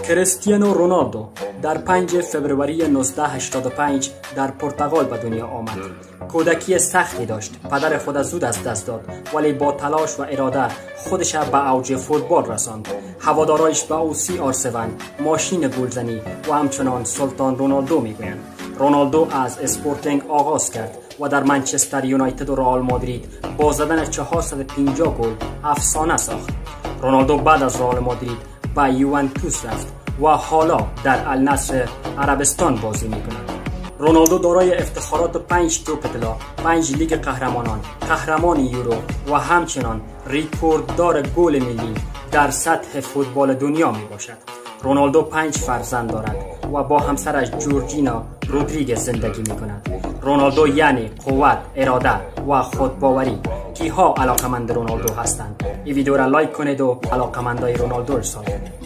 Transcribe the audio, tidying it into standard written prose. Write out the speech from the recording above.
کریستیانو رونالدو در 5 فوریه 1985 در پرتغال به دنیا آمد. کودکی سختی داشت. پدر خود زود از دست داد، ولی با تلاش و اراده خودش به اوج فوتبال رساند. هوادارایش به او CR7 ماشین گلزنی و همچنان سلطان رونالدو میگویند. رونالدو از اسپورتینگ آغاز کرد و در منچستر یونایتد و رئال مادرید با زدن 450 گل افسانه ساخت. رونالدو بعد از رئال مادرید به یوونتوس رفت و حالا در النصر عربستان بازی میکند. رونالدو دارای افتخارات 5 توپ طلا، 5 لیگ قهرمانان، قهرمان یورو و همچنان ریکورددار گل ملی در سطح فوتبال دنیا می باشد. رونالدو 5 فرزند دارد و با همسرش جورجینا رودریگز زندگی می کند. رونالدو یعنی قوت، اراده و خودباوری. کیها علاقمند رونالدو هستند؟ این ویدیو را لایک کنید و علاقمندای رونالدو ارسال کنید.